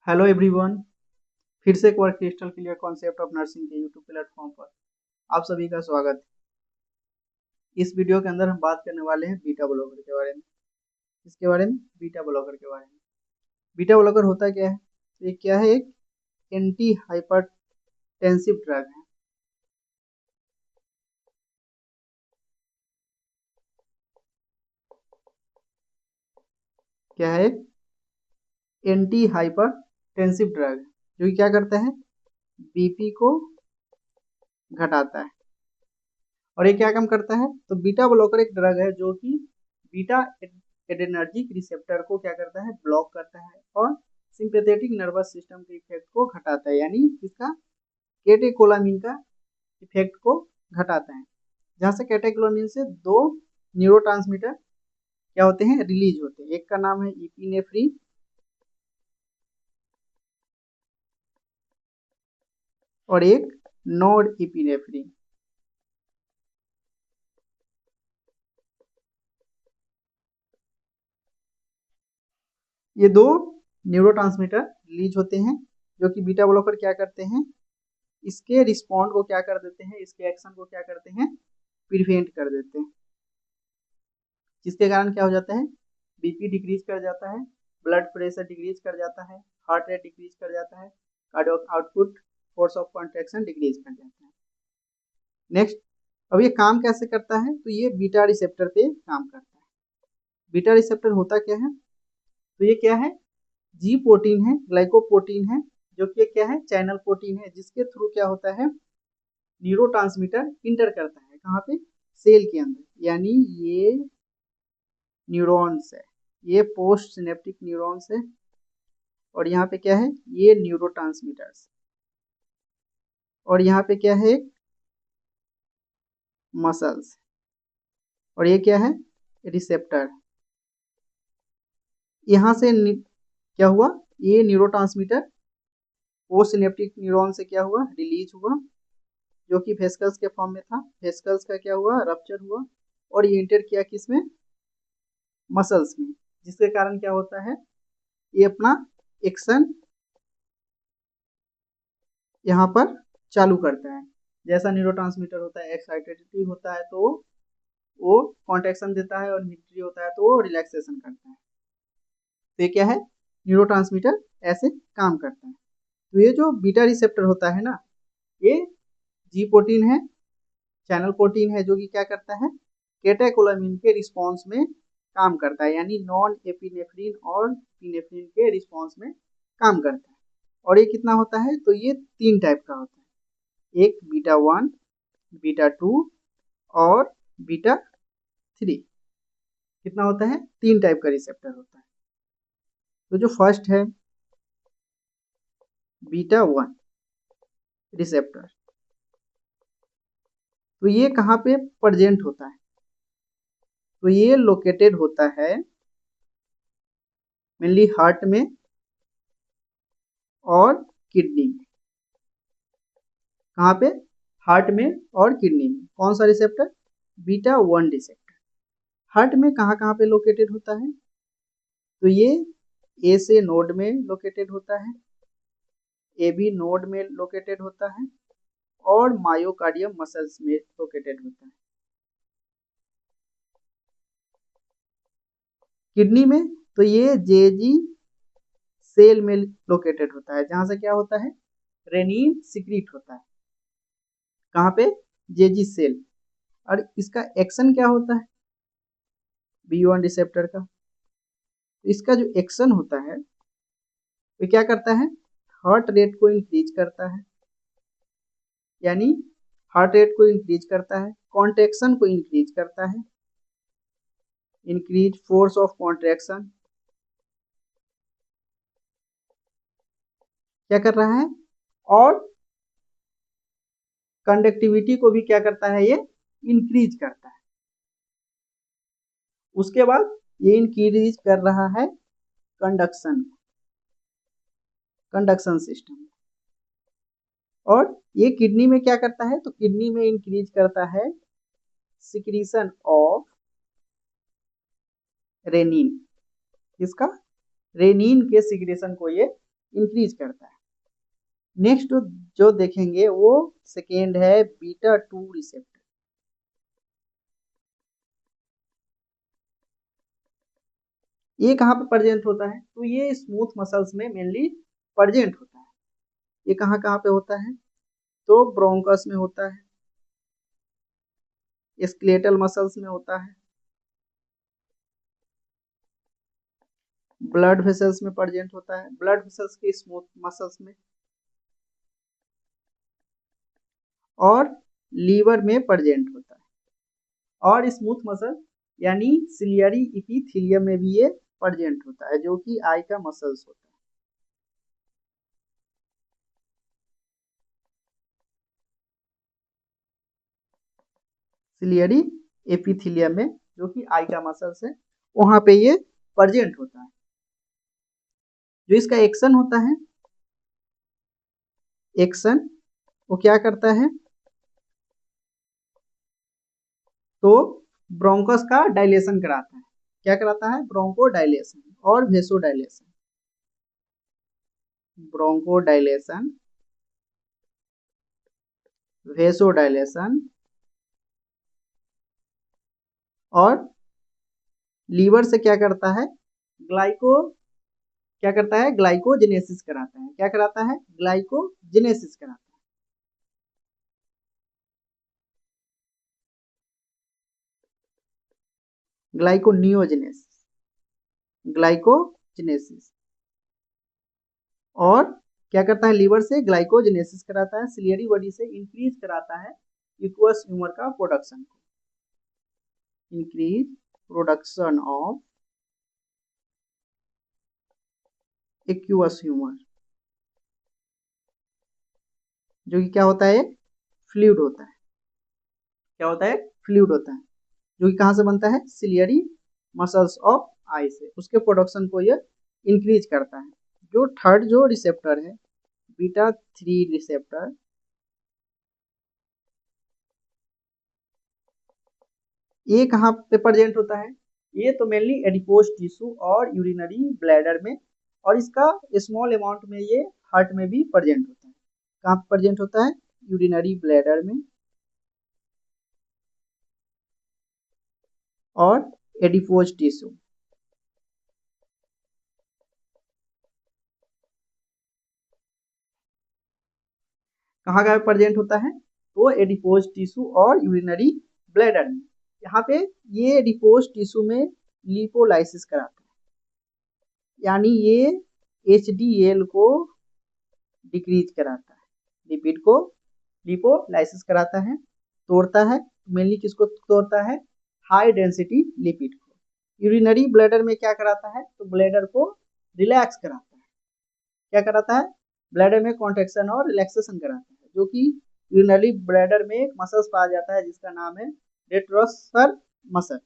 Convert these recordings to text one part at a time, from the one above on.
Hello everyone. फिर से एक बार crystal clear concept of nursing के यूट्यूब प्लेटफॉर्म पर आप सभी का स्वागत है। इस वीडियो के अंदर हम बात करने वाले हैं बीटा ब्लॉकर के बारे में। इसके बारे में बीटा ब्लॉकर के बारे में बीटा ब्लॉकर होता क्या है? तो ये क्या है? एक एंटी हाइपरटेंसिव ड्रग है। क्या है? एंटी हाइपरटेंसिव ड्रग जो कि क्या करता है? बीपी को घटाता है। और ये क्या काम करता है? तो बीटा ब्लॉकर एक ड्रग है जो कि बीटा एड्रेनर्जिक रिसेप्टर को क्या करता है? ब्लॉक करता है और सिंपैथेटिक नर्वस सिस्टम के इफेक्ट को घटाता है, यानी इसका कैटेकोलामिन का इफेक्ट को घटाता है। जहां से कैटेकोलामिन से दो न्यूरोट्रांसमीटर क्या होते हैं? रिलीज होते हैं। एक का नाम है इपिनेफ्रिन और एक नॉर इपिनेफ्रिन। ये दो न्यूरोट्रांसमीटर रिलीज होते हैं जो कि बीटा ब्लॉकर क्या करते हैं? इसके रिस्पॉन्ड को क्या कर देते हैं? इसके एक्शन को क्या करते हैं? प्रिवेंट कर देते हैं। जिसके कारण क्या हो जाता है? बीपी डिक्रीज कर जाता है, ब्लड प्रेशर डिक्रीज कर जाता है, हार्ट रेट डिक्रीज कर जाता है, cardiac output, force of contraction decrease कर जाता है। नेक्स्ट, अब ये काम कैसे करता है? तो ये बीटा रिसेप्टर पे काम करता है। बीटा रिसेप्टर होता क्या है? तो ये क्या है? जी प्रोटीन है, ग्लाइकोप्रोटीन है, जो कि क्या है? चैनल प्रोटीन है, जिसके थ्रू क्या होता है? न्यूरोट्रांसमीटर इंटर करता है। कहाँ पे? सेल के अंदर। यानी ये न्यूरॉन्स है, ये पोस्ट सिनेप्टिक न्यूरॉन्स है और यहाँ पे क्या है? ये न्यूरोट्रांसमीटर्स। और यहाँ पे क्या है? मसल्स। और ये क्या है? रिसेप्टर। यहाँ से क्या हुआ? ये न्यूरोट्रांसमीटर पोस्ट सिनेप्टिक न्यूरॉन से क्या हुआ? रिलीज हुआ, जो कि वेसिकल्स के फॉर्म में था। वेसिकल्स का क्या हुआ? रप्चर हुआ और ये इंटर किया किसमें? मसल्स में। जिसके कारण क्या होता है? ये अपना एक्शन यहाँ पर चालू करता है। जैसा न्यूरोट्रांसमीटर होता है एक्साइटेटिव होता है तो वो कॉन्ट्रैक्शन देता है, और हिस्ट्री होता है तो वो रिलैक्सेशन करता है। तो ये क्या है? न्यूरोट्रांसमीटर ऐसे काम करता है। तो ये जो बीटा रिसेप्टर होता है ना, ये जी प्रोटीन है, चैनल प्रोटीन है, जो कि क्या करता है? कैटेकोलामिन के रिस्पॉन्स में काम करता है, यानी नॉन एपिनेफ्रिन और पिनेफ्रिन के रिस्पॉन्स में काम करता है। और ये कितना होता है? तो ये तीन टाइप का होता है। एक बीटा 1, बीटा 2 और बीटा 3। कितना होता है? तीन टाइप का रिसेप्टर होता है। तो जो फर्स्ट है बीटा 1 रिसेप्टर, तो ये कहाँ पे प्रेजेंट होता है? तो ये लोकेटेड होता है मेनली हार्ट में और किडनी में। कहाँ पे? हार्ट में और किडनी में। कौन सा रिसेप्टर? Beta 1 receptor. हार्ट में कहाँ कहाँ पे लोकेटेड होता है? तो ये ए से नोड में लोकेटेड होता है, ए बी नोड में लोकेटेड होता है और मायोकार्डियम मसल्स में लोकेटेड होता है। किडनी में तो ये जेजी सेल में लोकेटेड होता है, जहां से क्या होता है? रेनिन सिक्रीट होता है। कहाँ पे? JG cell. और इसका एक्शन क्या होता है? B1 रिसेप्टर का। इसका जो एक्शन होता है वो क्या करता है? हार्ट रेट को इंक्रीज करता है, यानी हार्ट रेट को इंक्रीज करता है, कॉन्ट्रैक्शन को इंक्रीज करता है, इंक्रीज फोर्स ऑफ कॉन्ट्रैक्शन। क्या कर रहा है? और कंडक्टिविटी को भी क्या करता है? ये इंक्रीज करता है। उसके बाद ये इंक्रीज कर रहा है कंडक्शन, कंडक्शन सिस्टम। और ये किडनी में क्या करता है? तो किडनी में इंक्रीज करता है सिक्रीशन ऑफ रेनिन। इसका रेनिन के सिक्रेशन को ये इंक्रीज करता है। नेक्स्ट जो देखेंगे वो सेकेंड है बीटा 2 रिसेप्टर। ये कहाँ पे प्रेजेंट होता है? तो ये स्मूथ मसल्स में मेनली प्रेजेंट होता है। ये कहाँ कहाँ पे होता है? तो ब्रोंकस में होता है, स्केलेटल मसल्स में होता है, ब्लड वेसल्स में प्रेजेंट होता है, ब्लड वेसल्स के स्मूथ मसल्स में, और लीवर में प्रेजेंट होता है। और स्मूथ मसल यानी सिलियरी इपिथेलियम में भी ये प्रेजेंट होता है, जो कि आई का मसल्स होता है। सिलियरी एपिथेलियम में, जो कि आई का मसल्स है, वहां पे ये प्रेजेंट होता है। जो इसका एक्शन होता है, एक्शन वो क्या करता है? तो ब्रोंकस का डायलेशन कराता है। क्या कराता है? ब्रोंको डायलेशन और वेसो डायलेशन। ब्रोंको डायलेशन, वेसो डायलेशन, और लीवर से क्या करता है? क्या करता है? ग्लाइकोजेनेसिस कराता है। क्या कराता है? ग्लाइकोजेनेसिस कराता है। Gluconeogenesis, glycogenesis. और क्या करता है? लीवर से ग्लाइकोजेनेसिस कराता है, सिलियरी बॉडी से इंक्रीज कराता है एक्वस ह्यूमर का प्रोडक्शन को, increase production of aqueous humour, जो कि क्या होता है? फ्लूइड होता है। क्या होता है? फ्लूइड होता है, जो कि कहाँ से बनता है? सिलियरी मसल्स ऑफ आई से। उसके प्रोडक्शन को ये इंक्रीज करता है। जो थर्ड जो रिसेप्टर है, बीटा 3 रिसेप्टर, ये कहाँ पे प्रेजेंट होता है? ये तो मेनली एडिपोज टिश्यू और यूरिनरी ब्लैडर में, और इसका स्मॉल अमाउंट में ये हार्ट में भी प्रेजेंट होता है। कहाँ पे प्रेजेंट होता है? यूरिनरी ब्लैडर में और एडिपोज टिश्यू। कहाँ कहाँ प्रेजेंट होता है? तो एडिपोज टिश्यू और यूरिनरी ब्लैडर में। यहाँ पे ये एडिपोज टिश्यू में लिपोलाइसिस कराता है, यानी ये HDL को डिक्रीज कराता है, लिपिड को लिपोलाइसिस कराता है, तोड़ता है। मेनली किसको तोड़ता है? हाई डेंसिटी लिपिड को। यूरिनरी ब्लैडर में क्या कराता है? तो ब्लैडर को रिलैक्स कराता है। क्या कराता है? ब्लैडर में कॉन्ट्रेक्शन और रिलैक्सेशन कराता है, जो कि यूरिनरी ब्लैडर में एक मसल्स पाया जाता है जिसका नाम है रेट्रोसर मसल।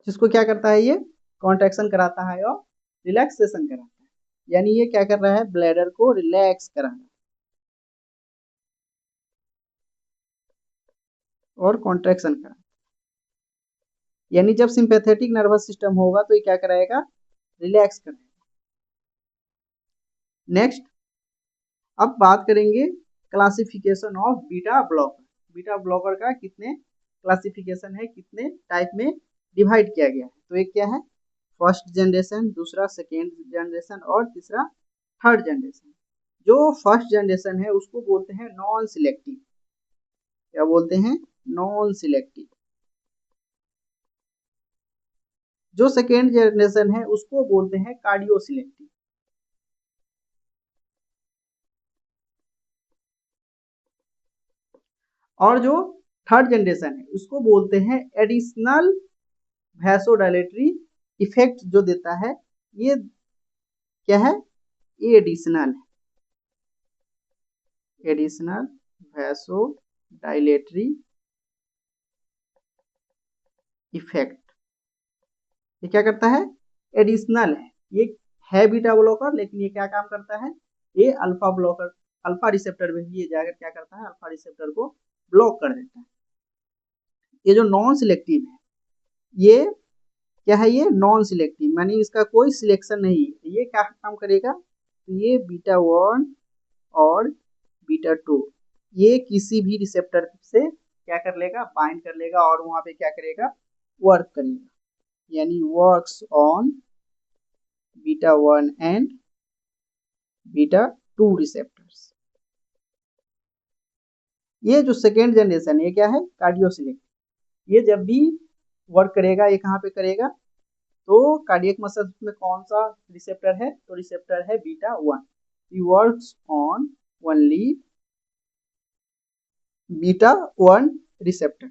जिसको क्या करता है? ये कॉन्ट्रेक्शन कराता है और रिलैक्सेशन कराता है, यानी ये क्या कर रहा है? ब्लैडर को रिलैक्स करा रहा है और कॉन्ट्रेक्शन करा। यानी जब सिंपैथेटिक नर्वस सिस्टम होगा तो ये क्या कराएगा? रिलैक्स करेगा। नेक्स्ट, अब बात करेंगे classification of beta blocker. Beta blocker का कितने क्लासिफिकेशन है, कितने टाइप में डिवाइड किया गया है? तो एक क्या है? फर्स्ट जनरेशन, दूसरा सेकेंड जनरेशन, और तीसरा थर्ड जनरेशन। जो फर्स्ट जनरेशन है उसको बोलते हैं नॉन सिलेक्टिव। क्या बोलते हैं? Non selective. जो सेकेंड जनरेशन है उसको बोलते हैं कार्डियो सिलेक्टिव। और जो थर्ड जनरेशन है उसको बोलते हैं एडिशनल वैसोडाइलेटरी इफेक्ट, जो देता है ये क्या है? ये एडिशनल है, एडिशनल वैसोडाइलेटरी इफेक्ट। ये क्या करता है? एडिशनल है। ये है बीटा ब्लॉकर, लेकिन ये क्या काम करता है? ये अल्फा ब्लॉकर, अल्फा रिसेप्टर में भी ये जाकर क्या करता है? अल्फा रिसेप्टर को ब्लॉक कर देता है। ये जो नॉन सिलेक्टिव है, ये क्या है, ये नॉन सिलेक्टिव, यानी इसका कोई सिलेक्शन नहीं है। ये क्या काम करेगा, तो ये बीटा 1 और बीटा 2 ये किसी भी रिसेप्टर से क्या कर लेगा, बाइंड कर लेगा और वहां पे क्या करेगा, वर्क करेगा, यानी works on beta 1 and beta 2 receptors. ये जो सेकेंड जनरेशन ये क्या है, कार्डियो सिलेक्टिव। ये जब भी वर्क करेगा, ये कहाँ पे करेगा, तो कार्डियक मसल में कौन सा रिसेप्टर है, तो रिसेप्टर है beta 1। He works on only beta 1 receptor.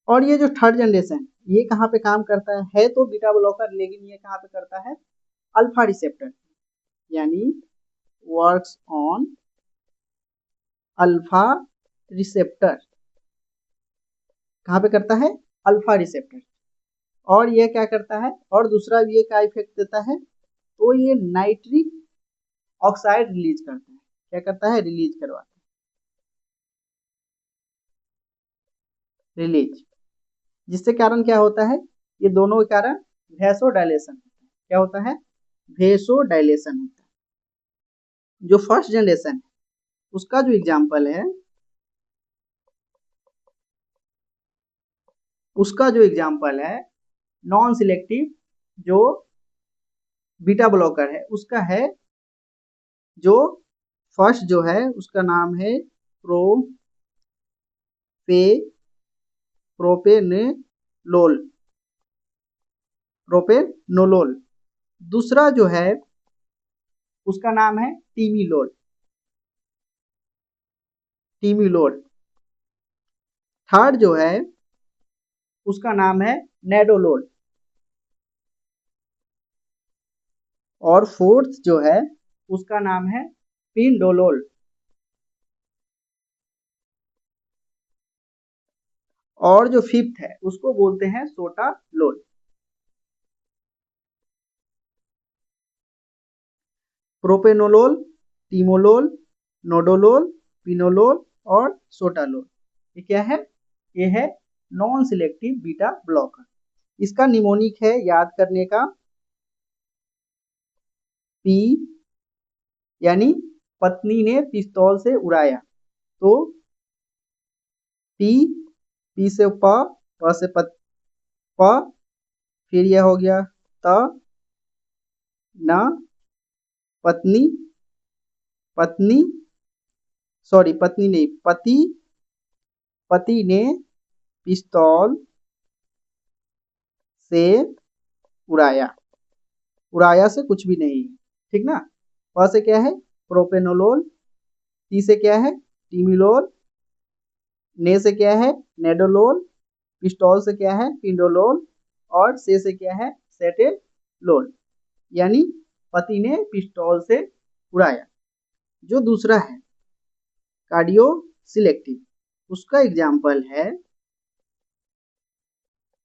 और ये जो थर्ड जनरेशन ये कहाँ पे काम करता है तो बीटा ब्लॉकर, लेकिन ये कहाँ पे करता है, अल्फा रिसेप्टर, यानी वर्क्स ऑन अल्फा रिसेप्टर। कहाँ पे करता है, अल्फा रिसेप्टर। और ये क्या करता है, और दूसरा ये क्या इफेक्ट देता है, तो ये नाइट्रिक ऑक्साइड रिलीज करता है। क्या करता है, रिलीज करवाता है, रिलीज। जिससे कारण क्या होता है, ये दोनों के कारण वेसोडाइलेशन होता है। क्या होता है, वेसोडाइलेशन होता है। जो फर्स्ट जनरेशन है उसका जो एग्जाम्पल है, उसका जो एग्जाम्पल है नॉन सिलेक्टिव जो बीटा ब्लॉकर है, उसका है जो फर्स्ट जो है उसका नाम है प्रोपेनोलोल, प्रोपेनोलोल। दूसरा जो है उसका नाम है टीमिलोल, टीमिलोल। थर्ड जो है उसका नाम है नेडोलोल। और फोर्थ जो है उसका नाम है पिंडोलोल। और जो फिफ्थ है उसको बोलते हैं सोटालोल। प्रोपेनोलोल, टीमोलोल, नोडोलोल, पिनोलोल और सोटालोल। ये क्या है, ये है नॉन सिलेक्टिव बीटा ब्लॉकर। इसका निमोनिक है याद करने का, पी यानी पत्नी ने पिस्तौल से उड़ाया, तो पी, पी से प से प, फिर यह हो गया त, न, पत्नी, पत्नी, सॉरी पत्नी नहीं, पति, पति ने पिस्तौल से उड़ाया। उड़ाया से कुछ भी नहीं, ठीक ना। प से क्या है, प्रोपेनोलोल, टी से क्या है, टीमिलोल, ने से क्या है, नेडोलोल, पिस्टॉल से क्या है, पिंडोलोल, और से क्या है, सेटेलोल। यानी पति ने पिस्टॉल से उड़ाया। जो दूसरा है कार्डियो सिलेक्टिव, उसका एग्जाम्पल है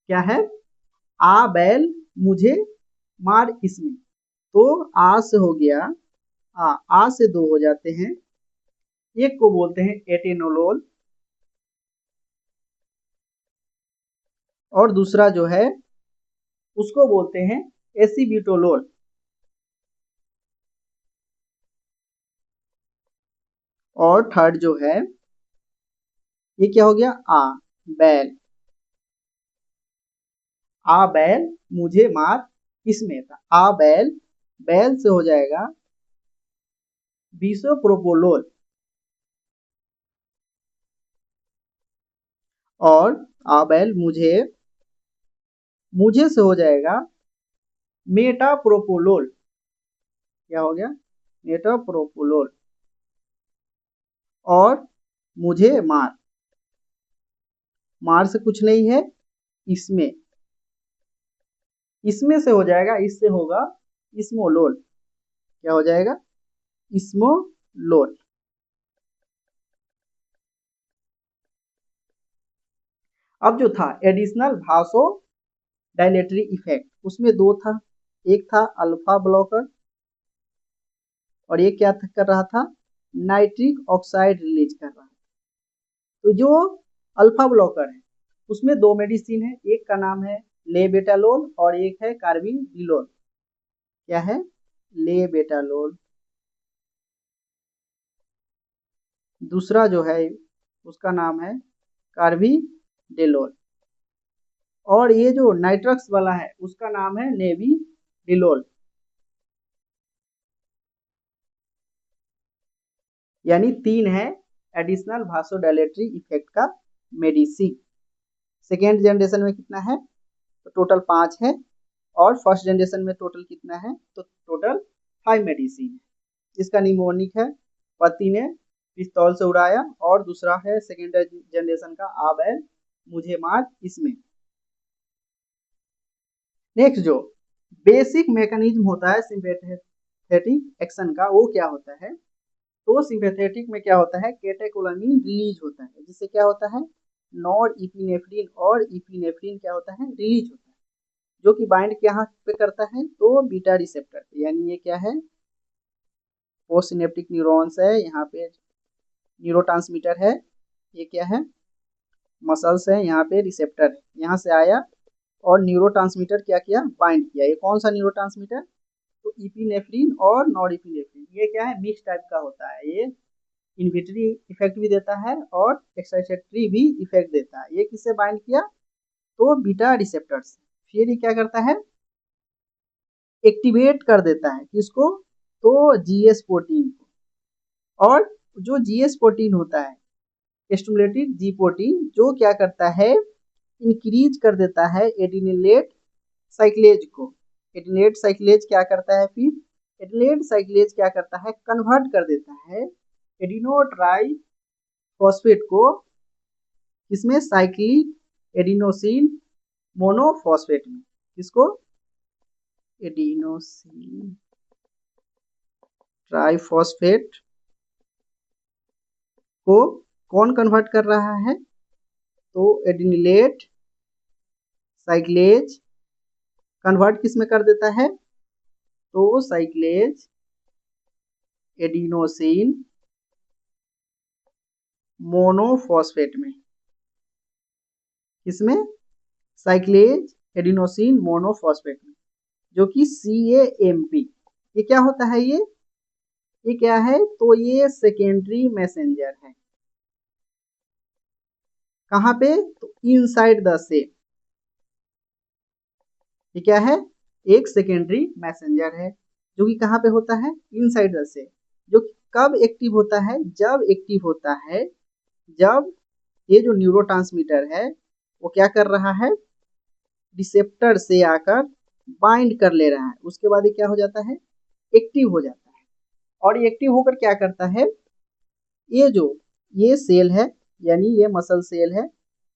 क्या है, आ बैल मुझे मार इसमें। तो आ से हो गया, आ से दो हो जाते हैं। एक को बोलते हैं एटेनोलोल, और दूसरा जो है उसको बोलते हैं एसीब्यूटोलोल। और थर्ड जो है ये क्या हो गया, आ बैल, आ बैल मुझे मार किसमें था, आ बैल, बैल से हो जाएगा बिसोप्रोपोलोल। और आ बैल मुझे, मुझे से हो जाएगा मेटाप्रोपोलोल। क्या हो गया, मेटाप्रोपोलोल। और मुझे मार, मार से कुछ नहीं है, इसमें, इसमें से हो जाएगा, इससे होगा इस्मोलोल। क्या हो जाएगा, इस्मोलोल। अब जो था एडिशनल भासो डायलेटरी इफेक्ट, उसमें दो था। एक था अल्फा ब्लॉकर, और ये क्या कर रहा था, नाइट्रिक ऑक्साइड रिलीज कर रहा था। तो जो अल्फा ब्लॉकर है उसमें दो मेडिसिन है, एक का नाम है लेबेटालोल और एक है कार्बिडिलोल। क्या है? लेबेटालोल। दूसरा जो है उसका नाम है कार्बिडेलोल। और ये जो नाइट्रक्स वाला है उसका नाम है नेबिडिलोल। यानी 3 है एडिशनल वासोडाइलेटरी इफेक्ट का मेडिसिन। सेकेंड जनरेशन में कितना है? तो टोटल 5 है। और फर्स्ट जनरेशन में टोटल कितना है? तो टोटल 5 मेडिसिन है। इसका निमोनिक है पति ने पिस्तौल से उड़ाया, और दूसरा है सेकेंड जनरेशन का आबैल मुझे मार इसमें। नेक्स्ट जो बेसिक मैकेनिज्म होता है सिंपैथेटिक एक्शन का, वो क्या होता है? तो सिंपैथेटिक में क्या होता है? कैटेकोलामिन रिलीज होता है, जिससे क्या होता है? नॉर इपिनेफ्रिन और इपिनेफ्रिन क्या होता है? रिलीज होता है, जो कि बाइंड यहाँ पे करता है तो बीटा रिसेप्टर पे। यानी ये क्या है? पोस्ट सिनेप्टिक न्यूरॉन्स है, यहाँ पे न्यूरोट्रांसमीटर है, ये क्या है? मसल्स है, यहाँ पे रिसेप्टर है, यहाँ से आया और न्यूरोट्रांसमीटर क्या किया? बाइंड किया। ये कौन सा न्यूरोट्रांसमीटर? तो इपिनेफ्रिन और नॉर इपिनेफ्रिन। ये क्या है? मिक्स टाइप का होता है। ये इनहिबिटरी इफेक्ट भी देता है और एक्साइटेटरी भी इफेक्ट देता है। ये किससे बाइंड किया? तो बीटा रिसेप्टर्स। फिर ये क्या करता है? एक्टिवेट कर देता है किसको? तो जीएस प्रोटीन को। और जो जीएस प्रोटीन होता है स्टिमुलेटेड जी प्रोटीन, जो क्या करता है? इंक्रीज कर देता है एडिनिलेट साइक्लेज को। एडिनिलेट साइक्लेज क्या करता है फिर? एडिनिलेट साइक्लेज क्या करता है? कन्वर्ट कर देता है एडिनोट्राई फॉस्फेट को इसमें साइक्लिक एडिनोसिन मोनोफॉस्फेट में। किसको? एडिनोसिन ट्राइफॉस्फेट को कौन कन्वर्ट कर रहा है? तो एडिनिलेट साइक्लेज कन्वर्ट किस में कर देता है? तो साइक्लेज एडिनोसिन मोनोफॉस्फेट में। किसमें? साइक्लेज एडिनोसिन मोनोफॉस्फेट में, जो कि CAMP। ये क्या होता है? ये क्या है? तो ये सेकेंडरी मैसेंजर है। कहाँ पे? तो इनसाइड द सेल। ये क्या है? एक सेकेंडरी मैसेंजर है, जो कि कहाँ पे होता है? Inside the cell. जो कब एक्टिव होता है? जब एक्टिव होता है जब ये जो न्यूरोट्रांसमीटर है वो क्या कर रहा है? रिसेप्टर से आकर बाइंड कर ले रहा है। उसके बाद ये क्या हो जाता है? एक्टिव हो जाता है। और ये एक्टिव होकर क्या करता है? ये जो ये सेल है, यानी ये मसल सेल है,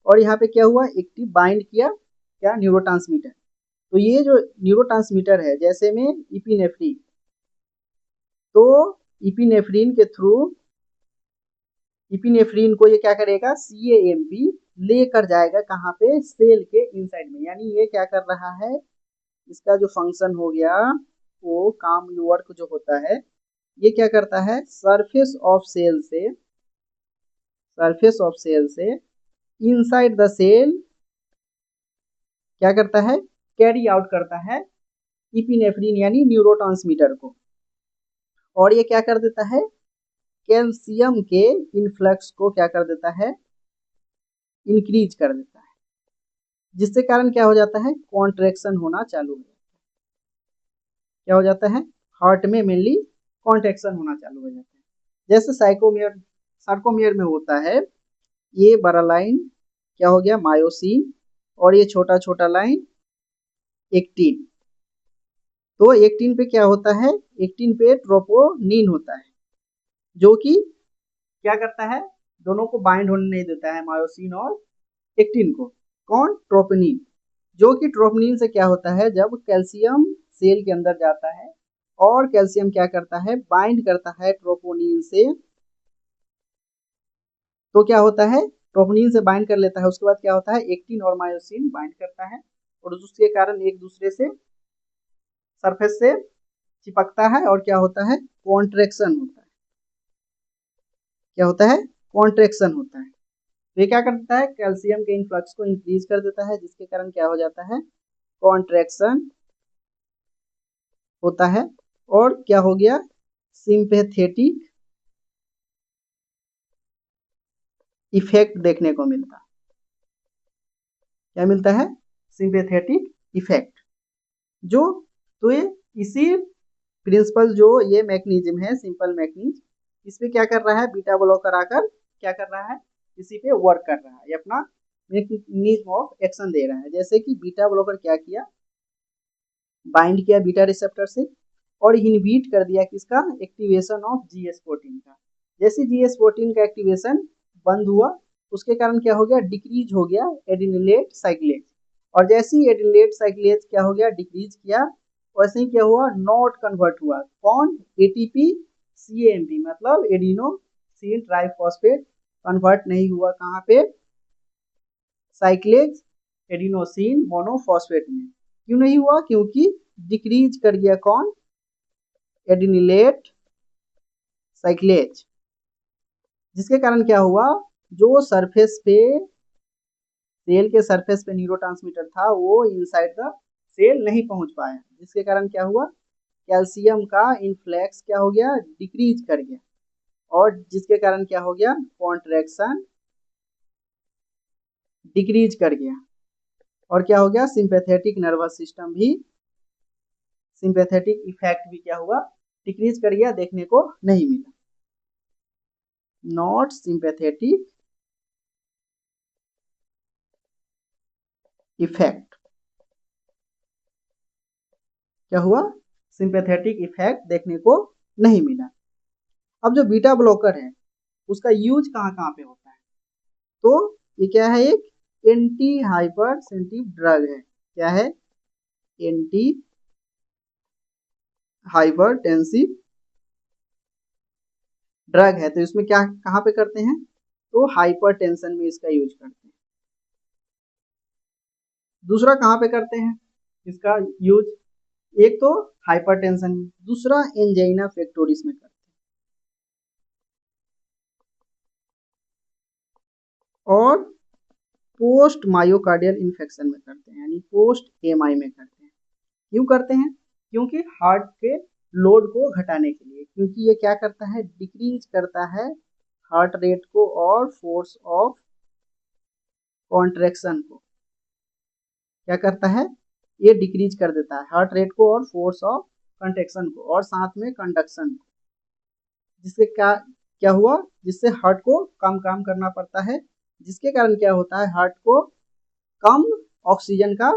और यहाँ पे क्या हुआ? एक्टिव बाइंड किया क्या? न्यूरोट्रांसमीटर। तो ये जो न्यूरोट्रांसमीटर है, जैसे में इपिनेफ्रिन, तो इपिनेफ्रिन के थ्रू इपिनेफ्रिन को ये क्या करेगा? CAMP लेकर जाएगा कहाँ पे? सेल के इनसाइड में। यानी ये क्या कर रहा है? इसका जो फंक्शन हो गया वो काम वर्क जो होता है, ये क्या करता है? सरफेस ऑफ सेल से इनसाइड द सेल क्या करता है? कैरी आउट करता है इपिनेफ्रिन यानी न्यूरोट्रांसमीटर को। और ये क्या कर देता है? कैल्शियम के इनफ्लक्स को क्या कर देता है? इंक्रीज कर देता है, जिससे कारण क्या हो जाता है? कॉन्ट्रैक्शन होना चालू हो जाता है। क्या हो जाता है? हार्ट में मेनली कॉन्ट्रैक्शन होना चालू हो जाता है। जैसे सार्कोमियर में होता है, ये बड़ा लाइन क्या हो गया? मायोसिन। और ये छोटा छोटा लाइन एक्टिन। तो एक्टिन पे क्या होता है? एक्टिन पे ट्रोपोनिन होता है, जो कि क्या करता है? दोनों को बाइंड होने नहीं देता है, मायोसिन और एक्टिन को। कौन? ट्रोपोनिन। जो कि ट्रोपोनिन से क्या होता है? जब कैल्शियम सेल के अंदर जाता है और कैल्शियम क्या करता है? बाइंड करता है ट्रोपोनिन से, तो क्या होता है? ट्रोपोनिन से बाइंड कर लेता है। उसके बाद क्या होता है? एक्टिन और मायोसिन बाइंड करता है, और उसके कारण एक दूसरे से सरफेस से चिपकता है, और क्या होता है? कॉन्ट्रैक्शन होता है। क्या होता है? कॉन्ट्रैक्शन होता है। तो ये क्या करता है, कैल्शियम के इनफ्लक्स को इंक्रीज कर देता है, जिसके कारण क्या हो जाता है, कॉन्ट्रैक्शन होता है। और क्या हो गया, सिंपैथेटिक इफेक्ट देखने को मिलता है। क्या मिलता है, सिंपैथेटिक इफेक्ट। जो तो ये इसी प्रिंसिपल, जो ये मैकेनिज्म है, सिंपल मैकेनिज्म, इस पे क्या कर रहा है, बीटा ब्लॉकर आकर क्या कर रहा है, इसी पे वर्क कर रहा है, ये अपना मैकेनिज्म ऑफ एक्शन दे रहा है। जैसे कि बीटा ब्लॉकर क्या किया, बाइंड किया बीटा रिसेप्टर से और इनहिबिट कर दिया किसका, एक्टिवेशन ऑफ GS14 का। जैसे GS14 का एक्टिवेशन बंद हुआ, उसके कारण क्या हो गया, डिक्रीज हो गया एडिनिलेट साइक्लेज। और जैसे ही एडिनिलेट साइक्लेज क्या हो गया, डिक्रीज किया, वैसे ही क्या हुआ, नॉट कन्वर्ट हुआ, कौन, ATP CAMP, मतलब एडिनोसिन ट्राइफॉस्फेट कन्वर्ट नहीं हुआ, कहाँ पे, साइक्लेज एडिनोसिन मोनोफॉस्फेट में। क्यों नहीं हुआ, क्योंकि डिक्रीज कर गया कौन, एडिनिलेट साइक्लेज, जिसके कारण क्या हुआ, जो सरफेस पे, सेल के सरफेस पे न्यूरोट्रांसमीटर था, वो इनसाइड द सेल नहीं पहुंच पाया, जिसके कारण क्या हुआ, कैल्शियम का इनफ्लक्स क्या हो गया, डिक्रीज कर गया, और जिसके कारण क्या हो गया, कॉन्ट्रैक्शन डिक्रीज कर गया। और क्या हो गया, सिंपैथेटिक नर्वस सिस्टम भी, सिंपैथेटिक इफेक्ट भी क्या हुआ, डिक्रीज कर गया, देखने को नहीं मिला। नॉट सिंपैथेटिक इफेक्ट, क्या हुआ, सिंपैथेटिक इफेक्ट देखने को नहीं मिला। अब जो बीटा ब्लॉकर है, उसका यूज कहाँ कहाँ पे होता है, तो ये क्या है, एक एंटी हाइपरसेंसिटिव ड्रग है। क्या है, एंटी हाइपरटेंसिव ड्रग है। तो इसमें क्या, कहाँ पे करते हैं, तो हाइपरटेंशन में इसका यूज करते हैं। दूसरा कहाँ पे करते हैं इसका यूज, एक तो हाइपरटेंशन में, दूसरा एंजाइना पेक्टोरिस में करते हैं, और पोस्ट मायोकार्डियल इन्फेक्शन में करते हैं, यानी पोस्ट MI में करते हैं। क्यों करते हैं, क्योंकि हार्ट के लोड को घटाने के लिए, क्योंकि ये क्या करता है, डिक्रीज करता है हार्ट रेट को और फोर्स ऑफ कॉन्ट्रैक्शन को। क्या करता है, ये डिक्रीज कर देता है हार्ट रेट को और फोर्स ऑफ कंट्रैक्शन को, और साथ में कंडक्शन को, जिससे क्या क्या हुआ, जिससे हार्ट को कम काम करना पड़ता है, जिसके कारण क्या होता है, हार्ट को कम ऑक्सीजन का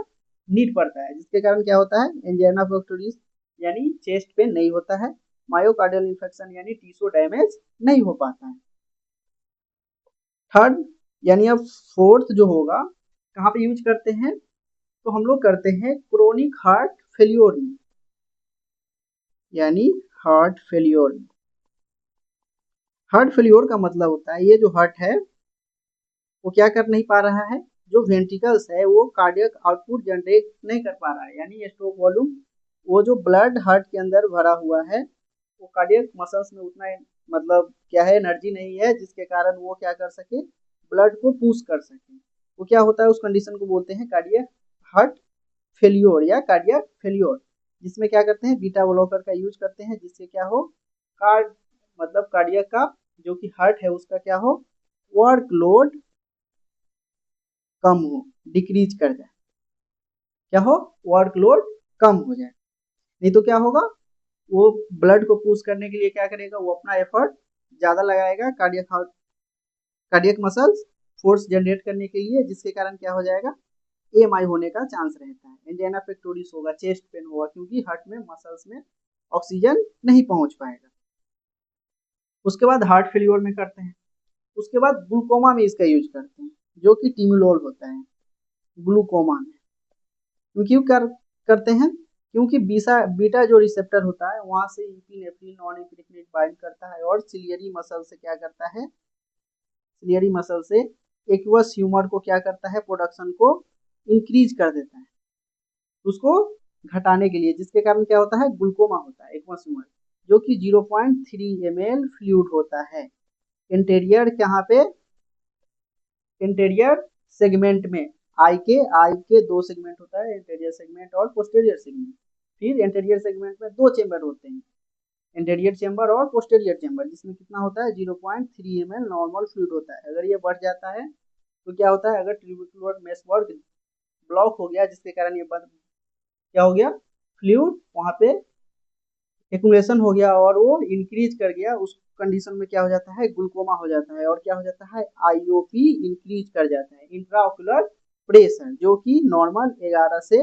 नीड पड़ता है, जिसके कारण क्या होता है, एंजाइना पेक्टोरिस यानी चेस्ट पेन नहीं होता है, मायोकार्डियल इन्फेक्शन यानी टिश्यू डैमेज नहीं हो पाता है। थर्ड यानी अब फोर्थ जो होगा, कहाँ पे यूज करते हैं, तो हम लोग करते हैं क्रोनिक हार्ट फेल्योर में, यानी हार्ट फेल्योर में। हार्ट फेल्योर का मतलब होता है, ये जो हार्ट है वो क्या कर नहीं पा रहा है, जो वेंट्रिकल्स है वो कार्डियक आउटपुट जनरेट नहीं कर पा रहा है, यानी स्ट्रोक वॉल्यूम, वो जो ब्लड हार्ट के अंदर भरा हुआ है, वो कार्डियक मसल्स में उतना मतलब क्या है, एनर्जी नहीं है, जिसके कारण वो क्या कर सके, ब्लड को पुश कर सके। वो क्या होता है, उस कंडीशन को बोलते हैं कार्डियक हार्ट फेल्योर या कार्डियक फेल्योर, जिसमें क्या करते हैं, बीटा ब्लॉकर का यूज करते हैं, जिससे क्या हो, कार्ड मतलब कार्डियक का जो कि हार्ट है उसका क्या हो, वर्कलोड कम हो, डिक्रीज कर जाए, क्या हो, वर्कलोड कम हो जाए। नहीं तो क्या होगा, वो ब्लड को पुश करने के लिए क्या करेगा, वो अपना एफर्ट ज्यादा लगाएगा कार्डियक मसल्स फोर्स जनरेट करने के लिए, जिसके कारण क्या हो जाएगा, AMI होने का चांस रहता है, एंजाइना पेक्टोरिस होगा, चेस्ट पेन होगा, क्योंकि हार्ट में मसल्स में ऑक्सीजन नहीं पहुंच पाएगा। उसके बाद हार्ट फेल्योर में करते हैं, उसके बाद ग्लूकोमा में इसका यूज करते हैं, जो कि टिमुलोल होता है ग्लूकोमा में। क्यों करते हैं, क्योंकि बीटा जो रिसेप्टर होता है वहां से इपिनेफ्रिन नॉन एपिनेफ्रिन बाइंड करता है, और सिलियरी मसल से क्या करता है, सिलियरी मसल से एक्वस ह्यूमर को क्या करता है, प्रोडक्शन को इंक्रीज कर देता है, उसको घटाने के लिए, जिसके कारण क्या होता है, ग्लूकोमा होता है एक्वस ह्यूमर, जो कि 0.3 ml फ्लूइड होता है इंटीरियर, कहाँ पे, इंटीरियर सेगमेंट में आई के दो सेगमेंट होता है, इंटीरियर सेगमेंट और पोस्टीरियर सेगमेंट। फिर इंटीरियर सेगमेंट में दो चेंबर होते हैं, इंटीरियर चेंबर और पोस्टीरियर चेंबर, जिसमें कितना होता है 0.3 ml नॉर्मल फ्लूइड होता है। अगर ये बढ़ जाता है तो क्या होता है, अगर ट्यूबुलर मेशवर्क ब्लॉक हो गया जिसके कारण ये बंद, क्या हो गया, फ्लूइड वहां पे एक्यूमुलेशन हो गया और वो इंक्रीज कर गया, उस कंडीशन में क्या हो जाता है, ग्लूकोमा हो जाता है और क्या हो जाता है, आईओपी इंक्रीज कर जाता है, इंट्राओक्यूलर प्रेशर, जो कि नॉर्मल 11 से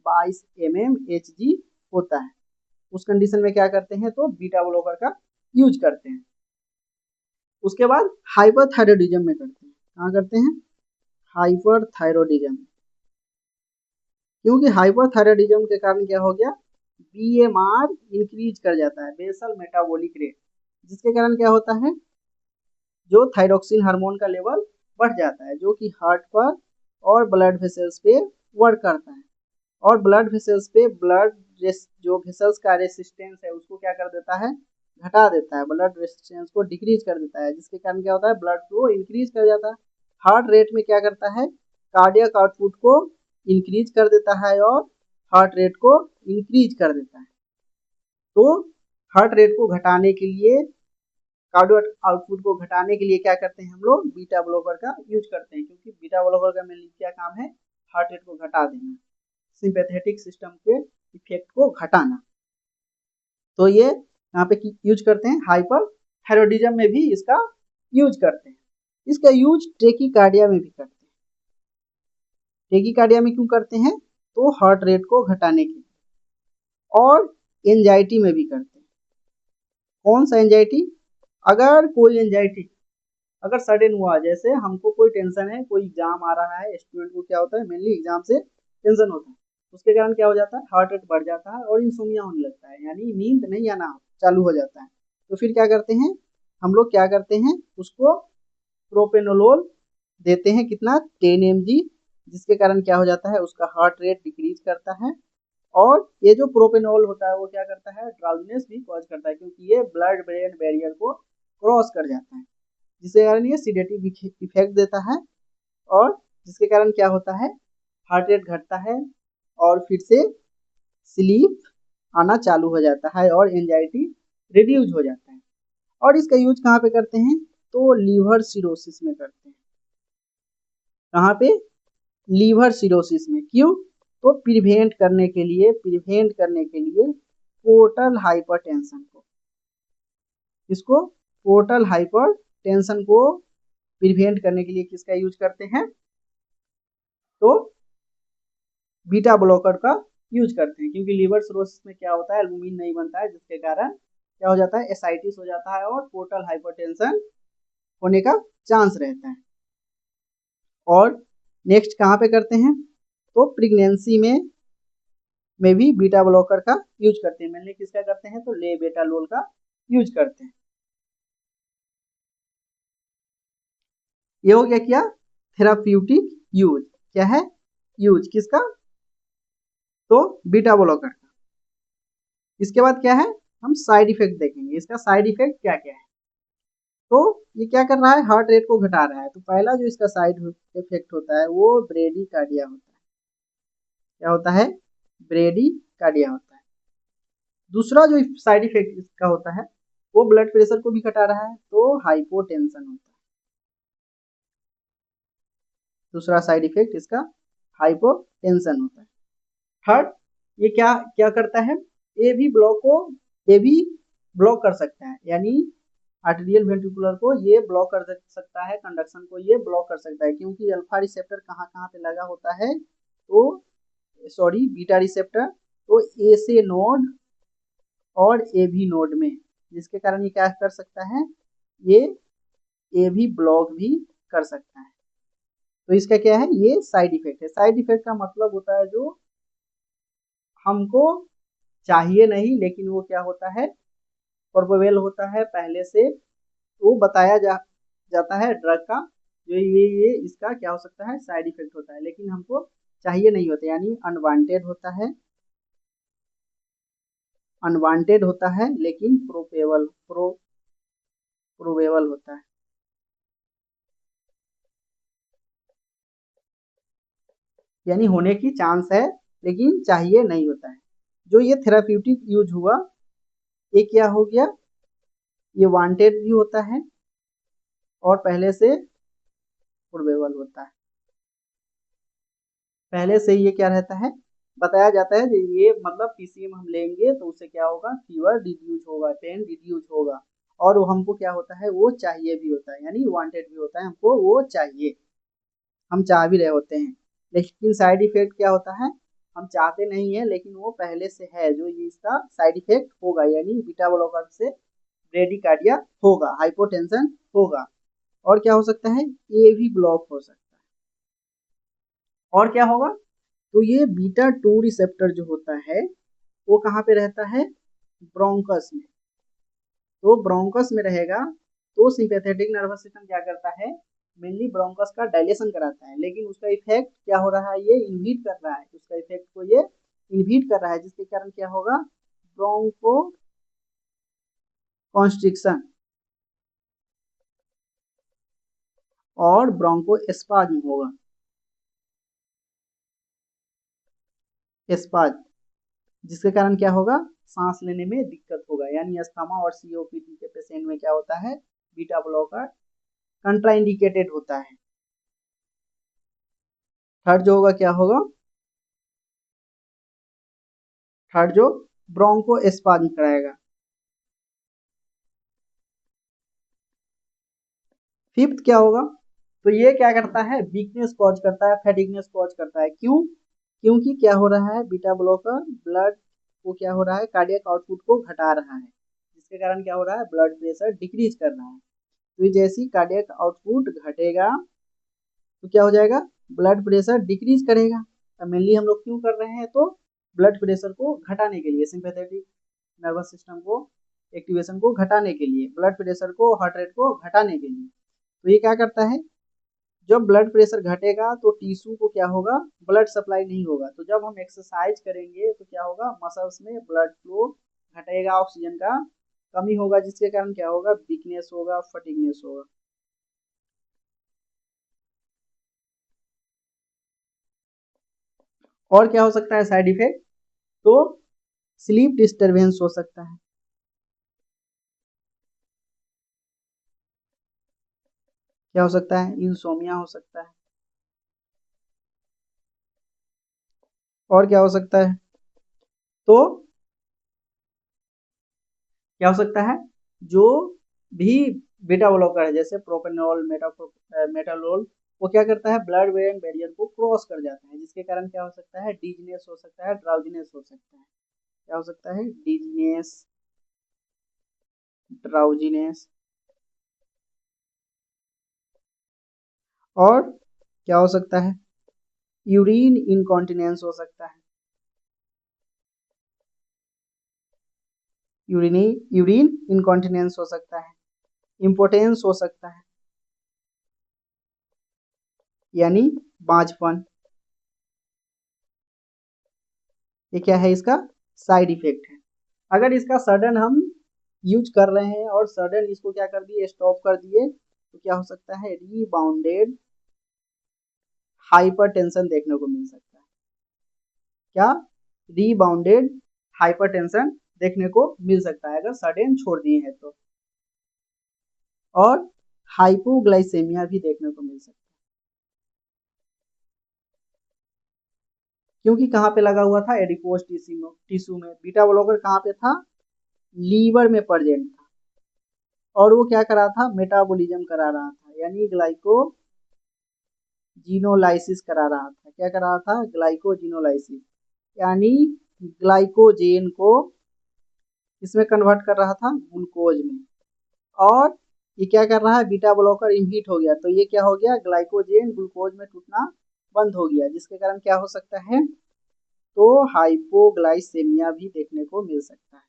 22 mmHg होता है। उस कंडीशन में क्या करते हैं, तो बीटा ब्लॉकर का यूज करते हैं। उसके बाद हाइपरथायरॉयडिज्म में करते हैं, कहाँ करते हैं, हाइपरथायरॉयडिज्म। क्योंकि हाइपरथायरॉयडिज्म के कारण क्या हो गया, बीएमआर इंक्रीज कर जाता है, बेसल मेटाबॉलिक रेट, जिसके कारण क्या होता है, जो थायरोक्सिन हार्मोन का लेवल बढ़ जाता है, जो कि हार्ट पर और ब्लड वेसल्स पे वर्क करता है, और ब्लड वेसल्स पे ब्लड जो वेसल्स का रेसिस्टेंस है उसको क्या कर देता है, घटा देता है, ब्लड रेसिस्टेंस को डिक्रीज कर देता है, जिसके कारण क्या होता है, ब्लड फ्लो इंक्रीज कर जाता है। हार्ट रेट में क्या करता है, कार्डियक आउटपुट को इंक्रीज कर देता है और हार्ट रेट को इंक्रीज कर देता है। तो हार्ट रेट को घटाने के लिए, कार्डियक आउटपुट को घटाने के लिए क्या करते हैं हम लोग, बीटा ब्लॉकर का यूज करते हैं, क्योंकि बीटा ब्लॉकर का मेनली क्या काम है, हार्ट रेट को घटा देना, सिंपैथेटिक सिस्टम के इफेक्ट को घटाना। तो ये यहाँ पे यूज करते हैं, हाइपर थायरॉयडिज्म में भी इसका यूज करते हैं। इसका यूज टेकीकार्डिया में भी करते हैं। टेकीकार्डिया में क्यों करते हैं, तो हार्ट रेट को घटाने के लिए, और एंजाइटी में भी करते हैं। कौन सा एंजाइटी, अगर कोई एंजाइटी अगर सडन हुआ, जैसे हमको कोई टेंशन है, कोई एग्जाम आ रहा है, स्टूडेंट को क्या होता है, मेनली एग्जाम से टेंशन होता है, उसके कारण क्या हो जाता है, हार्ट रेट बढ़ जाता है और इंसोम्निया होने लगता है, यानी नींद नहीं आना चालू हो जाता है। तो फिर क्या करते हैं हम लोग, क्या करते हैं, उसको प्रोपेनोलोल देते हैं, कितना 10 mg, जिसके कारण क्या हो जाता है, उसका हार्ट रेट डिक्रीज करता है। और ये जो प्रोपेनोल होता है वो क्या करता है, ड्राउजीनेस भी कॉज करता है, क्योंकि ये ब्लड ब्रेन बैरियर को क्रॉस कर जाता है, जिसके कारण ये सीडेटिव इफेक्ट देता है, और जिसके कारण क्या होता है, हार्ट रेट घटता है और फिर से स्लीप आना चालू हो जाता है और एंजाइटी रिड्यूज हो जाता है। और इसका यूज कहाँ पे करते हैं, तो लीवर सिरोसिस में करते हैं। कहाँ पे, लीवर सिरोसिस में। क्यों, तो प्रिवेंट करने के लिए पोर्टल हाइपरटेंशन को, इसको पोर्टल हाइपरटेंशन को प्रिवेंट करने के लिए किसका यूज करते हैं, तो बीटा ब्लॉकर का यूज करते हैं। क्योंकि लीवर सिरोसिस में क्या होता है, एल्बुमिन नहीं बनता है, जिसके कारण क्या हो जाता है, एसाइटिस हो जाता है और पोर्टल हाइपरटेंशन होने का चांस रहता है। और नेक्स्ट कहाँ पे करते हैं, तो प्रेगनेंसी में भी बीटा ब्लॉकर का यूज करते हैं। मेनली किसका करते हैं, तो लेबेटालोल का यूज करते हैं। ये हो गया क्या, थेराप्यूटिक यूज, क्या है, यूज किसका, तो बीटा ब्लॉकर का। इसके बाद क्या है, हम साइड इफेक्ट देखेंगे, इसका साइड इफेक्ट क्या क्या है। तो ये क्या कर रहा है, हार्ट रेट को घटा रहा है। तो पहला जो इसका साइड इफेक्ट होता है वो ब्रेडीकार्डिया होता है। क्या होता है, ब्रेडीकार्डिया होता है। दूसरा जो साइड इफेक्ट इसका होता है वो ब्लड प्रेशर को भी घटा रहा है, तो हाइपोटेंशन होता है। दूसरा साइड इफेक्ट इसका हाइपोटेंशन होता है। थर्ड, ये क्या क्या करता है, ए भी ब्लॉक कर सकता है, यानी आर्टेरियल वेंट्रिकुलर को ये ब्लॉक कर सकता है, कंडक्शन को ये ब्लॉक कर सकता है, क्योंकि अल्फा रिसेप्टर कहाँ कहाँ पे लगा होता है, तो सॉरी बीटा रिसेप्टर, तो ए से नोड और ए भी नोड में, जिसके कारण ये क्या कर सकता है, ये ए भी ब्लॉक भी कर सकता है। तो इसका क्या है, ये साइड इफेक्ट है। साइड इफेक्ट का मतलब होता है जो हमको चाहिए नहीं, लेकिन वो क्या होता है, प्रोबेबल होता है, पहले से वो बताया जाता है ड्रग का, जो ये इसका क्या हो सकता है, साइड इफेक्ट होता है, लेकिन हमको चाहिए नहीं होता, यानी अनवांटेड होता है, लेकिन प्रोबेबल होता है। यानी होने की चांस है लेकिन चाहिए नहीं होता है। जो ये थेराप्यूटिक यूज हुआ ये क्या हो गया, ये वांटेड भी होता है और पहले से प्रोबेबल होता है। पहले से ये क्या रहता है, बताया जाता है कि ये मतलब पीसीएम हम लेंगे तो उससे क्या होगा, फीवर रिड्यूस होगा, पेन रिड्यूस होगा, और वो हमको क्या होता है, वो चाहिए भी होता है, यानी वांटेड भी होता है, हमको वो चाहिए, हम चाह भी रहे होते हैं। लेकिन साइड इफेक्ट क्या होता है, हम चाहते नहीं है लेकिन वो पहले से है, जो ये इसका साइड इफेक्ट होगा, यानी बीटा ब्लॉकर से ब्रेडिकार्डिया होगा, हाइपोटेंशन होगा, और क्या हो सकता है, ये भी ब्लॉक हो सकता है। और क्या होगा, तो ये बीटा 2 रिसेप्टर जो होता है वो कहाँ पे रहता है, ब्रोंकस में। तो ब्रोंकस में रहेगा तो सिंपैथेटिक नर्वस सिस्टम क्या करता है, मेनली ब्रोंकस का डायलेशन कराता है, लेकिन उसका इफेक्ट क्या हो रहा है, ये इनहिबिट कर रहा है, उसका इफेक्ट को ये इनहिबिट कर रहा है, जिसके कारण क्या होगा, ब्रोंको कॉन्स्ट्रिक्शन और ब्रोंको एस्पाज्म होगा, एस्पाज्म, जिसके कारण क्या होगा, सांस लेने में दिक्कत होगा, यानी अस्थमा और सीओपीडी के पेशेंट में क्या होता है, बीटा ब्लॉकर कंट्राइंडिकेटेड होता है। थर्ड जो होगा क्या होगा, थर्ड जो ब्रोंको एस्पाज्म कराएगा। फिफ्थ क्या होगा, तो ये क्या करता है, वीकनेस कॉज करता है, फैटिगनेस कॉज करता है, क्यों, क्योंकि क्या हो रहा है, बीटा ब्लॉकर ब्लड को क्या हो रहा है, कार्डियक आउटपुट को घटा रहा है, जिसके कारण क्या हो रहा है, ब्लड प्रेशर डिक्रीज कर रहा है। तो जैसे ही कार्डियक आउटपुट घटेगा तो क्या हो जाएगा, ब्लड प्रेशर डिक्रीज करेगा। तो मेनली हम लोग क्यों कर रहे हैं, तो ब्लड प्रेशर को घटाने के लिए, सिंपैथेटिक नर्वस सिस्टम को एक्टिवेशन को घटाने के लिए, ब्लड प्रेशर को, हार्ट रेट को घटाने के लिए। तो ये क्या करता है, जब ब्लड प्रेशर घटेगा तो टिश्यू को क्या होगा, ब्लड सप्लाई नहीं होगा, तो जब हम एक्सरसाइज करेंगे तो क्या होगा, मसल्स में ब्लड फ्लो घटेगा, ऑक्सीजन का कमी होगा, जिसके कारण क्या होगा, वीकनेस होगा, फटीगनेस होगा। और क्या हो सकता है साइड इफेक्ट, तो स्लीप डिस्टरबेंस हो सकता है, क्या हो सकता है, इंसोमिया हो सकता है, और क्या हो सकता है, तो क्या हो सकता है, जो भी बीटा ब्लॉकर है जैसे प्रोपेनॉल, मेटालोल, वो क्या करता है, ब्लड ब्रेन बैरियर को क्रॉस कर जाता है, जिसके कारण क्या हो सकता है, डिजीनेस हो सकता है, ड्राउजीनेस हो सकता है, क्या हो सकता है, डिजीनेस, ड्राउजीनेस, और क्या हो सकता है, यूरिन इनकॉन्टिनेंस हो सकता है, यूरिन इनकॉन्टिनेंस हो सकता है, इम्पोर्टेंस हो सकता है, यानी बांझपन, ये क्या है, इसका साइड इफेक्ट है। अगर इसका सडन हम यूज कर रहे हैं और सडन इसको क्या कर दिए, स्टॉप कर दिए, तो क्या हो सकता है, रीबाउंडेड हाइपरटेंशन देखने को मिल सकता है, क्या, रीबाउंडेड हाइपरटेंशन देखने को मिल सकता है अगर सडन छोड़ दिए हैं तो, और हाइपोग्लाइसेमिया भी देखने को मिल सकता है, क्योंकि कहाँ पे लगा हुआ था, एडिपोज टिश्यू में, बीटा ब्लॉकर कहाँ पे था, लीवर में प्रेजेंट था, और वो क्या करा था, मेटाबॉलिज्म करा रहा था, यानी ग्लाइकोजिनोलाइसिस करा रहा था, क्या करा रहा था, ग्लाइकोजिनोलाइसिस, यानी ग्लाइकोजेन को इसमें कन्वर्ट कर रहा था ग्लूकोज में, और ये क्या कर रहा है, बीटा ब्लॉकर इनहिबिट हो गया, तो ये क्या हो गया, ग्लाइकोजेन ग्लूकोज में टूटना बंद हो गया, जिसके कारण क्या हो सकता है, तो हाइपोग्लाइसेमिया भी देखने को मिल सकता है।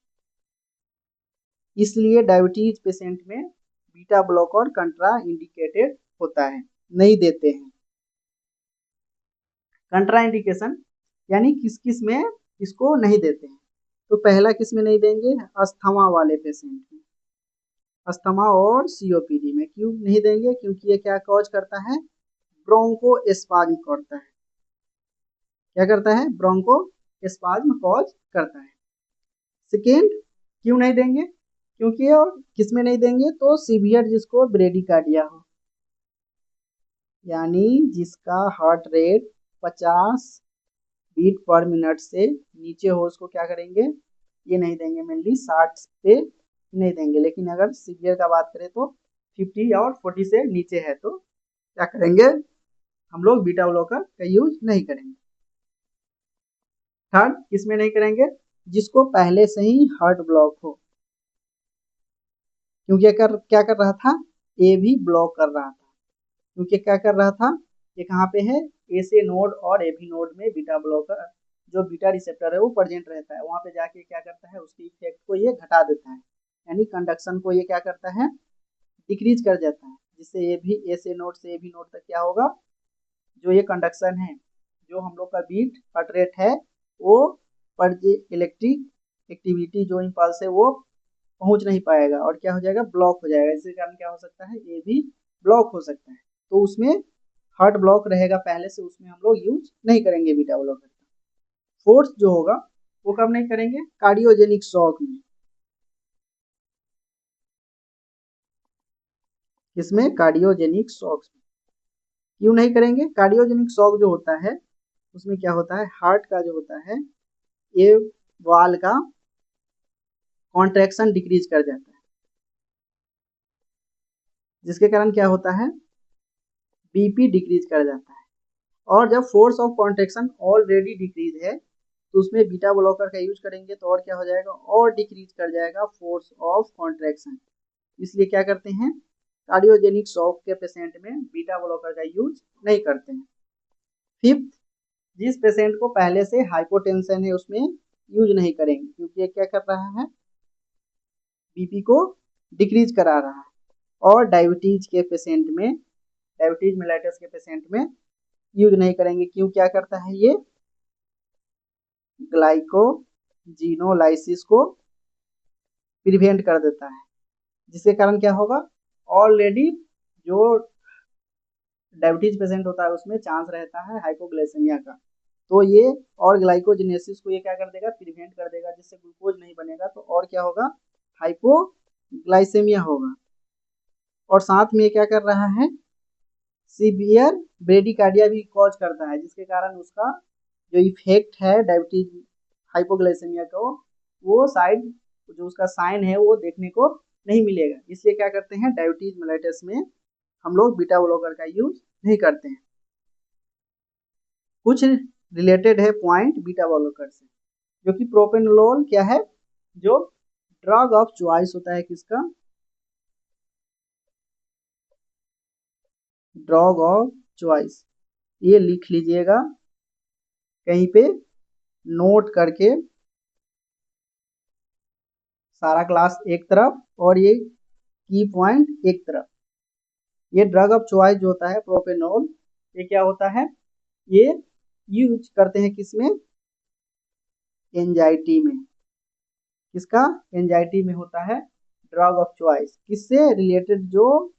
इसलिए डायबिटीज पेशेंट में बीटा ब्लॉकर कंट्रा इंडिकेटेड होता है, नहीं देते हैं। कंट्रा इंडिकेशन यानी किस किस में इसको नहीं देते हैं, तो पहला किस में नहीं देंगे, अस्थमा वाले पेशेंट में, अस्थमा और सीओपीडी में क्यों नहीं देंगे, क्योंकि ये क्या कॉज करता है, ब्रोंको एस्पाज्म करता है, क्या करता है, ब्रोंको स्पाज्म कॉज करता है। सेकेंड, क्यों नहीं देंगे, क्योंकि और किस में नहीं देंगे, तो सीवियर जिसको ब्रेडिकार्डिया हो, यानी जिसका heart rate 50 beat per minute से नीचे हो, उसको क्या करेंगे, ये नहीं देंगे, मेनली 60 पे नहीं देंगे। लेकिन अगर सीवियर का बात करें तो 50 और 40 से नीचे है तो क्या करेंगे, हम लोग बीटा ब्लॉकर का यूज नहीं करेंगे। थर्ड, किसमें नहीं करेंगे, जिसको पहले से ही हार्ट ब्लॉक हो, क्योंकि क्या कर रहा था, ए भी ब्लॉक कर रहा था, क्योंकि क्या कर रहा था, ये कहाँ पे है, ए से नोड और ए भी नोड में बीटा ब्लॉकर जो बीटा रिसेप्टर है वो प्रेजेंट रहता है, वहां पे जाके क्या करता है, उसके इफेक्ट को ये घटा देता है, यानी कंडक्शन को ये क्या करता है, डिक्रीज कर जाता है, जिससे ए से नोड से ए भी नोड तक क्या होगा, जो ये कंडक्शन है, जो हम लोग का बीट हार्ट रेट है, वो पर इलेक्ट्रिक एक्टिविटी जो इम्पल्स है वो पहुंच नहीं पाएगा और क्या हो जाएगा, ब्लॉक हो जाएगा। इसके कारण क्या हो सकता है, ये भी ब्लॉक हो सकता है, तो उसमें हार्ट ब्लॉक रहेगा पहले से, उसमें हम लोग यूज नहीं करेंगे बीटा ब्लॉकर का। फोर्थ जो होगा वो कब नहीं करेंगे, कार्डियोजेनिक शॉक में। किसमें, कार्डियोजेनिक शॉक में। क्यों नहीं करेंगे, कार्डियोजेनिक शॉक जो होता है उसमें क्या होता है, हार्ट का जो होता है ये वाल का कॉन्ट्रैक्शन डिक्रीज कर जाता है, जिसके कारण क्या होता है, बीपी डिक्रीज कर जाता है। और जब force of contraction already decrease है तो उसमें बीटा ब्लॉकर का यूज करेंगे तो और क्या हो जाएगा, और डिक्रीज कर जाएगा फोर्स ऑफ कॉन्ट्रैक्शन। इसलिए क्या करते हैं, कार्डियोजेनिक शॉक के पेशेंट में बीटा ब्लॉकर का यूज नहीं करते हैं। फिफ्थ, जिस पेशेंट को पहले से हाइपोटेंशन है उसमें यूज नहीं करेंगे, क्योंकि ये क्या कर रहा है, बीपी को डिक्रीज करा रहा है। और डायबिटीज के पेशेंट में, डायबिटीज मेलाइटस के पेशेंट में यूज नहीं करेंगे, क्यों, क्या करता है, ये ग्लाइकोजिनोलाइसिस को प्रिवेंट कर देता है, जिसके कारण क्या होगा, ऑलरेडी जो डायबिटीज पेशेंट होता है उसमें चांस रहता है हाइपोग्लाइसेमिया का, तो ये और ग्लाइकोजिनेसिस को ये क्या कर देगा, प्रिवेंट कर देगा, जिससे ग्लूकोज नहीं बनेगा तो और क्या होगा, हाइपोग्लाइसेमिया होगा। और साथ में ये क्या कर रहा है, सीवियर ब्रेडिकार्डिया भी कॉज करता है, जिसके कारण उसका जो इफेक्ट है डायबिटीज हाइपोग्लाइसेमिया को, वो साइड जो उसका साइन है वो देखने को नहीं मिलेगा। इसलिए क्या करते हैं, डायबिटीज मेलाइटस में हम लोग बीटा ब्लॉकर का यूज नहीं करते हैं। कुछ रिलेटेड है पॉइंट बीटा ब्लॉकर से, जो कि प्रोपेनोलोल क्या है, जो ड्रग ऑफ चॉइस होता है, किसका, ड्रग ऑफ चॉइस, ये लिख लीजिएगा कहीं पे नोट करके, सारा क्लास एक तरफ और ये की पॉइंट एक तरफ। ये ड्रग ऑफ चॉइस जो होता है प्रोपेनोल, ये क्या होता है, ये यूज करते हैं किसमें, एंजाइटी में। किसका, एंजाइटी में होता है ड्रग ऑफ चॉइस, किससे रिलेटेड, जो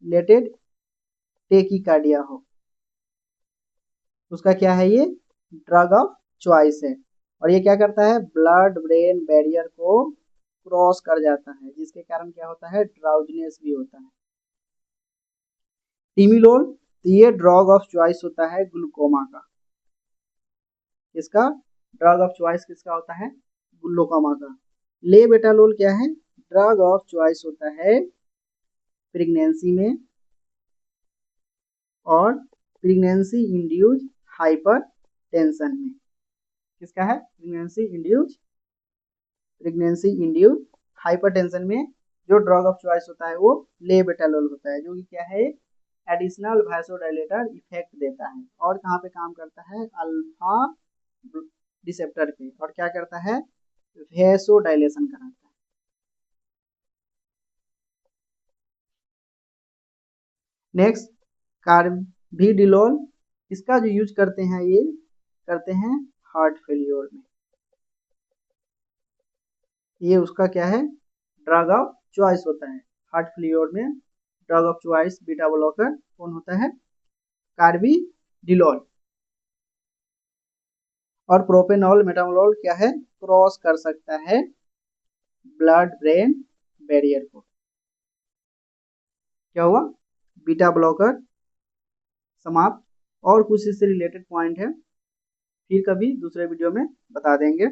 रिलेटेड टेकिकार्डिया हो, उसका क्या है, ये ड्रग ऑफ चॉइस है। और ये क्या करता है, ब्लड ब्रेन बैरियर को क्रॉस कर जाता है, जिसके कारण क्या होता है, ड्राउजनेस भी होता है। टिमिलोल, ये ड्रग ऑफ चॉइस होता है ग्लूकोमा का। इसका ड्रग ऑफ चॉइस किसका होता है, ग्लूकोमा का। लेबेटालोल क्या है, ड्रग ऑफ चॉइस होता है प्रेगनेंसी में और प्रेगनेंसी इंड्यूस हाइपर टेंशन में। किसका है, प्रेगनेंसी इंड्यूस हाइपरटेंशन में जो ड्रग ऑफ चॉइस होता है वो लेबेटालोल होता है, जो कि क्या है, एडिशनल वासोडाइलेटर इफेक्ट देता है। और कहाँ पे काम करता है, अल्फा रिसेप्टर पे, और क्या करता है, वेसोडाइलेशन कराता है। नेक्स्ट, कार्बिडिलोल, इसका जो यूज करते हैं, ये करते हैं हार्ट फेलियर में। ये उसका क्या है, ड्रग ऑफ चॉइस होता है हार्ट फेलियर में। Drug of choice beta blocker कौन होता है, कार्बिडिलोल। और प्रोपेनॉल मेटामोलोल क्या है, क्रॉस कर सकता है ब्लड ब्रेन बैरियर को। क्या हुआ, बीटा ब्लॉकर समाप्त। और कुछ इससे रिलेटेड पॉइंट है, फिर कभी दूसरे वीडियो में बता देंगे।